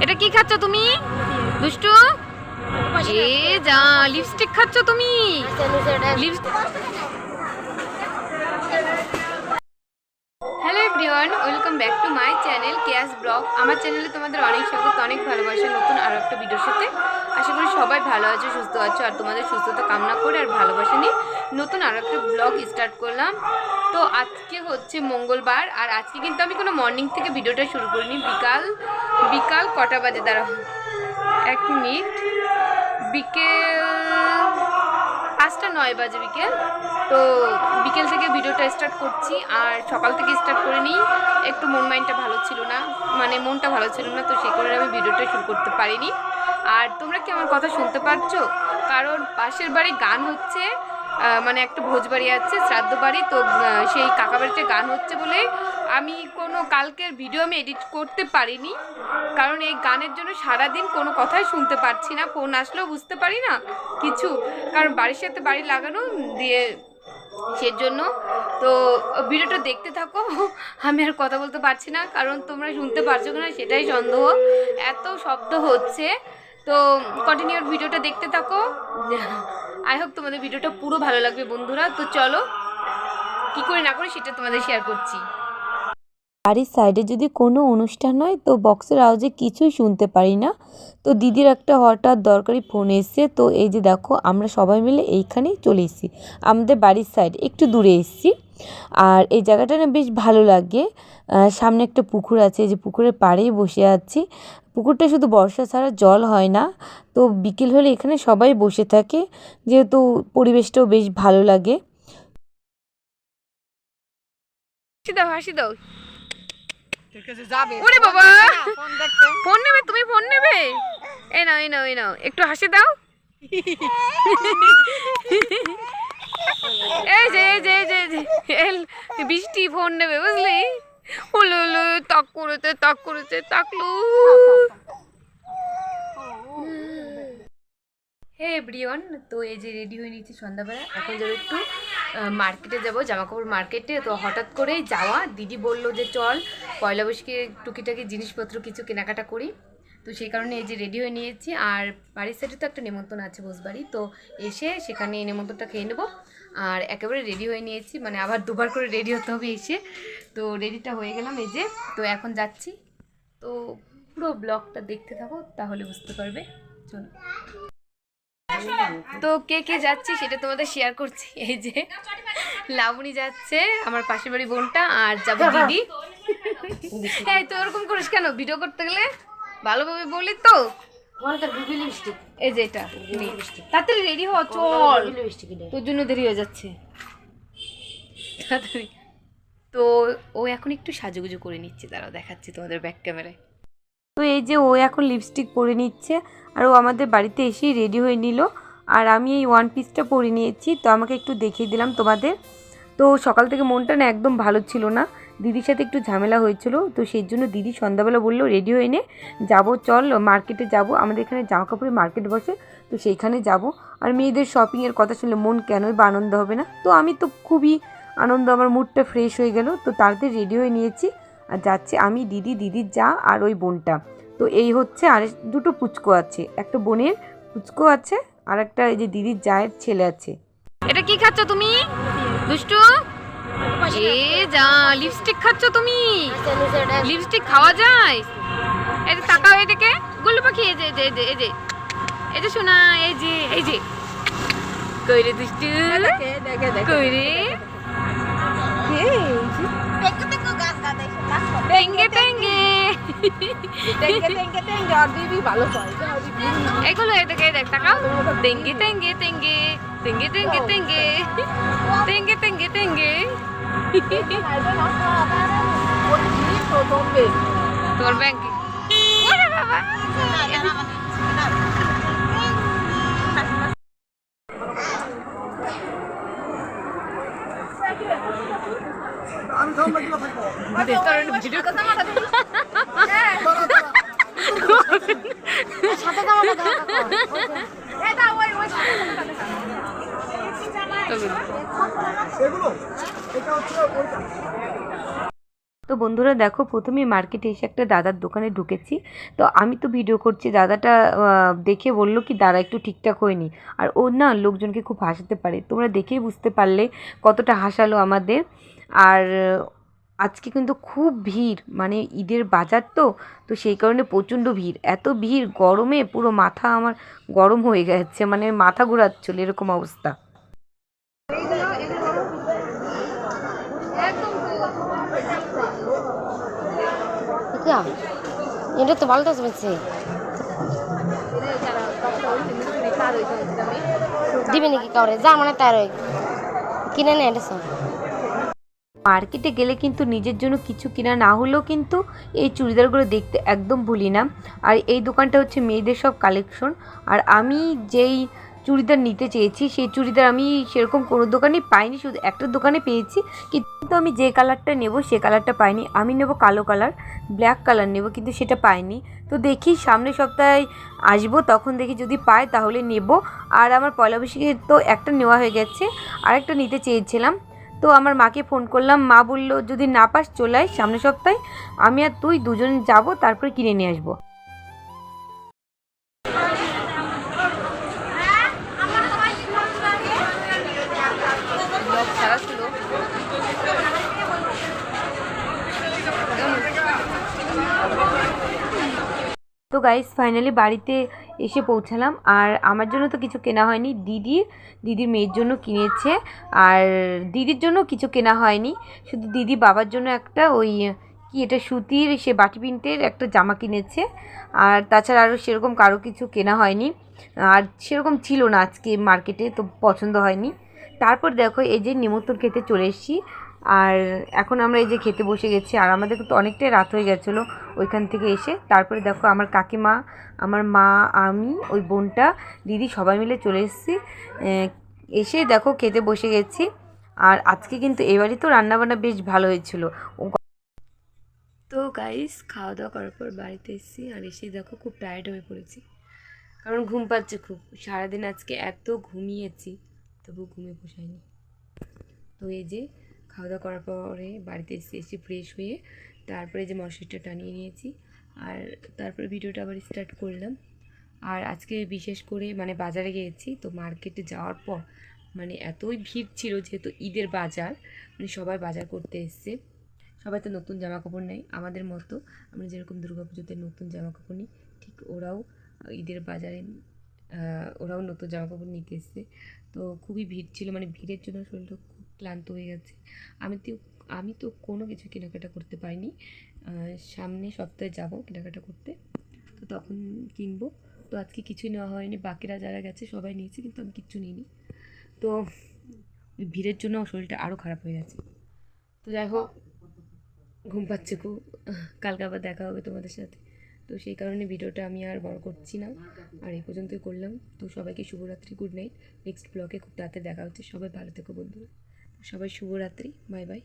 এটা কি খাচ্ছ তুমি দুষ্টু? এ যা লিপস্টিক খাচ্ছ তুমি? Hello everyone, welcome back to my channel Keya's blog. আমার চ্যানেলে তোমাদের অনেক স্বাগত, অনেক ভালোবাসা নতুন আরও একটা ভিডিওর সাথে। আশা করি সবাই ভালো আছো, সুস্থ আছো, আর তোমাদের সুস্থতা কামনা করে আর ভালোবাসা নিয়ে নতুন আরও একটা ব্লগ স্টার্ট করলাম। তো আজকে হচ্ছে মঙ্গলবার, আর আজকে কিন্তু আমি কোনো মর্নিং থেকে ভিডিওটা শুরু করিনি। বিকাল কটা বাজে দাঁড়াও 1 মিনিট, বিকেল 5:09 বাজে বিকেল। তো বিকেল থেকে ভিডিওটা স্টার্ট করছি, আর সকাল থেকে স্টার্ট করে নিই। একটু মনটা ভালো ছিল না, তো সেই কারণে আমি ভিডিওটা শুরু করতে পারিনি। আর তোমরা কি আমার কথা শুনতে পারছো? কারণ পাশের বাড়ি গান হচ্ছে, মানে একটা ভোজ বাড়ি আছে, শ্রাদ্ধ বাড়ি। তো সেই কাকা বাড়িতে গান হচ্ছে বলে আমি কালকের ভিডিও আমি এডিট করতে পারিনি। কারণ এই গানের জন্য সারাদিন কোনো কথাই শুনতে পারছি না, ফোন আসলেও বুঝতে পারি না কিছু, কারণ বাড়ির সাথে বাড়ি লাগানো দিয়ে সেজন্য। তো ভিডিওটা দেখতে থাকো, আমি আর কথা বলতে পারছি না, কারণ তোমরা শুনতে পারছো কিনা সেটাই সন্দেহ, এত শব্দ হচ্ছে। তো কন্টিনিউর ভিডিওটা দেখতে থাকো, আই হোপ তোমাদের ভিডিওটা পুরো ভালো লাগবে বন্ধুরা। তো চলো কি করে না করে সেটা তোমাদের শেয়ার করছি। বাড়ির সাইডে যদি কোনো অনুষ্ঠান হয় তো বক্সের আওয়াজে কিছুই শুনতে পারি না। তো দিদির একটা হঠাৎ দরকারি ফোন এসছে। তো এই যে দেখো আমরা সবাই মিলে এইখানেই চলে এসেছি, আমাদের বাড়ির সাইড একটু দূরে এসেছি। আর এই জায়গাটা না বেশ ভালো লাগে। সামনে একটা পুকুর আছে, এই যে পুকুরের পাড়েই বসে আছি। পুকুরটা শুধু বর্ষা ছাড়া জল হয় না। তো বিকেল হলে এখানে সবাই বসে থাকে, যেহেতু পরিবেশটাও বেশ ভালো লাগে। হাসি দাও। ওরে বাবা, ফোন নেবে তুমি? ফোন নেবে? এই নাও একটু হাসি দাও। এই যে বৃষ্টি ফোন নেবে বুঝলি? হলো তাক করেছে তাকলু। হে এভরিওয়ান, তো এই যে রেডি হয়ে নিয়েছি সন্ধ্যাবেলা। এখন যাবো একটু মার্কেটে যাবো, জামাকাপড় মার্কেটে। তো হঠাৎ করেই যাওয়া, দিদি বললো যে চল পয়লা বৈশাখে টুকিটাকি জিনিসপত্র কিছু কেনাকাটা করি। তো সেই কারণে এই যে রেডি হয়ে নিয়েছি। আর বাড়ির সাইডে তো একটা নেমন্তন্ন আছে ভোজবাড়ি, তো এসে সেখানে এই নেমন্তন্নটা খেয়ে নেবো। আর একেবারে রেডি হয়ে নিয়েছি, মানে আবার দুবার করে রেডি হতে হবে এসে। তো রেডিটা হয়ে গেলাম এই যে। তো এখন যাচ্ছি, তো পুরো ব্লগটা দেখতে থাকো তাহলে বুঝতে পারবে। চলো, তো কে কে যাচ্ছে সেটা তোমাদের শেয়ার করছি। এই যে লাবণী যাচ্ছে, আমার পাশের বাড়ি বোনটা, আর যাবে দিদি। হ্যাঁ, তো ওরকম করিস কেন? ভিডিও করতে গেলে ভালোভাবে বলি তো। এই যে এটা তাড়াতাড়ি রেডি হওয়া, চল, তোর জন্য দেরি হয়ে যাচ্ছে তাড়াতাড়ি। তো ও এখন একটু সাজুগুজু করে নিচ্ছে, দাঁড়াও দেখাচ্ছি তোমাদের ব্যাক ক্যামেরায়। তো এই যে ও এখন লিপস্টিক পরে নিচ্ছে, আর ও আমাদের বাড়িতে এসেই রেডি হয়ে নিল। আর আমি এই ওয়ান পিসটা পরে নিয়েছি, তো আমাকে একটু দেখিয়ে দিলাম তোমাদের। তো সকাল থেকে মনটা না একদম ভালো ছিল না, দিদির সাথে একটু ঝামেলা হয়েছিল। তো সেই জন্য দিদি সন্ধ্যাবেলা বললো রেডি হয়ে নে, যাবো চল মার্কেটে যাব, আমাদের এখানে জামা কাপড়ের মার্কেট বসে, তো সেইখানে যাব। আর মেয়েদের শপিংয়ের কথা শুনলে মন কেনই বা আনন্দ হবে না। তো আমি তো খুবই আনন্দ, আমার মুডটা ফ্রেশ হয়ে গেল। তো তাড়াতাড়ি রেডি হয়ে নিয়েছি আর যাচ্ছি আমি, দিদির যা আর ওই বোনটা। তো এই হচ্ছে, আর দুটো পুচকো আছে, একটা বোনের পুচকো আছে, আর একটা এই যে দিদির জায়ের ছেলে আছে। এটা কি খাচ্ছ তুমি দুষ্টু? এ যা লিপস্টিক খাচ্ছ তুমি? লিপস্টিক খাওয়া যায়? এই যে তাকাও এদিকে, গুল্লু পাখি, এই যে শোনা, এই যে কইরে দুষ্টু, কইরে টেঙ্গে টেঙ্গে এগুলো এদিকে দেখ, তাকাও, টেঙ্গে টেঙ্গে টেঙ্গে টেঙ্গে টেঙ্গে টেঙ্গে টেঙ্গে টেঙ্গে টেঙ্গে। তোর ব্যাংক বাবা তো বন্ধুরা দেখো, প্রথমেই মার্কেটে এসে একটা দাদার দোকানে ঢুকেছি। তো আমি তো ভিডিও করছি, দাদাটা দেখে বলল কি দাদা একটু ঠিকঠাক হয়নি। আর ও না লোকজনকে খুব হাসাতে পারে, তোমরা দেখেই বুঝতে পারলে কতটা হাসালো আমাদের। আর আজকে কিন্তু খুব ভিড়, মানে ঈদের বাজার তো তো সেই কারণে প্রচণ্ড ভিড়। এত ভিড়, গরমে পুরো মাথা আমার গরম হয়ে গেছে, মানে মাথা ঘোরাচ্ছিল এরকম অবস্থা। এটা তো ভালো তো বলছে দিবে নাকি কাউরে যা মানে তার কিনে নেয় এটা সব। মার্কেটে গেলে কিন্তু নিজের জন্য কিছু কেনা না হলেও কিন্তু এই চুড়িদারগুলো দেখতে একদম ভুলি না। আর এই দোকানটা হচ্ছে মেয়েদের সব কালেকশন। আর আমি যেই চুড়িদার নিতে চেয়েছি সেই চুড়িদার আমি সেরকম কোনো দোকানেই পাইনি, শুধু একটা দোকানে পেয়েছি। কিন্তু আমি যে কালারটা নেব সে কালারটা পাইনি। আমি নেব কালো কালার, ব্ল্যাক কালার নেব, কিন্তু সেটা পাইনি। তো দেখি সামনের সপ্তাহে আসবো, তখন দেখি যদি পাই তাহলে নেব। আর আমার পয়লা বৈশাখের তো একটা নেওয়া হয়ে গেছে, আরেকটা নিতে চেয়েছিলাম। তো আমার মাকে ফোন করলাম, মা বলল যদি না পাস চলে আয় সামনের সপ্তাহে, আমি আর তুই দুজন যাব, তারপরে কিনে নিয়ে আসবো। তো গাইস ফাইনালি বাড়িতে এসে পৌঁছালাম। আর আমার জন্য তো কিছু কেনা হয়নি, দিদির মেয়ের জন্য কিনেছে। আর দিদির জন্য কিছু কেনা হয়নি, শুধু দিদি বাবার জন্য একটা ওই কি এটা সুতির সে বাটি প্রিন্টের একটা জামা কিনেছে। আর তাছাড়া আরও সেরকম কারো কিছু কেনা হয়নি, আর সেরকম ছিল না আজকে মার্কেটে, তো পছন্দ হয়নি। তারপর দেখো এই যে নিমন্ত্রণ খেতে চলে এসেছি। আর এখন আমরা এই যে খেতে বসে গেছি। আর আমাদের তো অনেকটাই রাত হয়ে গেছিলো ওইখান থেকে এসে। তারপরে দেখো আমার কাকিমা, আমার মা, আমি, ওই বোনটা, দিদি সবাই মিলে চলে এসেছি। এসে দেখো খেতে বসে গেছি। আর আজকে কিন্তু এবারই তো রান্নাবান্না বেশ ভালো হয়েছিল। তো গাইস খাওয়া দাওয়া করার পর বাড়িতে এসেছি। আর এসে দেখো খুব টায়ার্ড হয়ে পড়েছি, কারণ ঘুম পাচ্ছে খুব। সারাদিন আজকে এত ঘুমিয়েছি, তবু ঘুমিয়ে পোষায়নি। তো এই যে খাওয়া দাওয়া করার পরে বাড়িতে এসে ফ্রেশ হয়ে তারপরে যে মশারিটা টানিয়ে নিয়েছি। আর তারপরে ভিডিওটা আবার স্টার্ট করলাম। আর আজকে বিশেষ করে মানে বাজারে গিয়েছি, তো মার্কেটে যাওয়ার পর মানে এতই ভিড় ছিল, যেহেতু ঈদের বাজার, মানে সবাই বাজার করতে এসছে। সবাই তো নতুন জামা কাপড় নেয় আমাদের মতো, আমরা যেরকম দুর্গা পুজোতে নতুন জামা কাপড় নিই, ঠিক ওরাও ঈদের বাজারে ওরাও নতুন জামা কাপড় নিতে এসছে। তো খুবই ভিড় ছিল, মানে ভিড়ের জন্য শরীরটা খুব ক্লান্ত হয়ে গেছে। আমি তো কোনো কিছু কেনাকাটা করতে পারিনি। সামনে সপ্তাহে যাব কেনাকাটা করতে, তো তখন কিনবো। তো আজকে কিছুই নেওয়া হয়নি, বাকিরা যারা গেছে সবাই নিয়েছে, কিন্তু আমি কিচ্ছু নিইনি। তো ওই ভিড়ের জন্য শরীরটা আরও খারাপ হয়ে গেছে। তো যাই হোক, ঘুম পাচ্ছে খুব। কালকে আবার দেখা হবে তোমাদের সাথে, তো সেই কারণে ভিডিওটা আমি আর বড় করছি না, আর এই পর্যন্তই করলাম। তো সবাইকে শুভরাত্রি, গুড নাইট। নেক্সট ব্লগে খুব তাড়াতাড়ি দেখা হচ্ছে। সবাই ভালো থেকো বন্ধুরা, সবাই শুভরাত্রি, বাই বাই।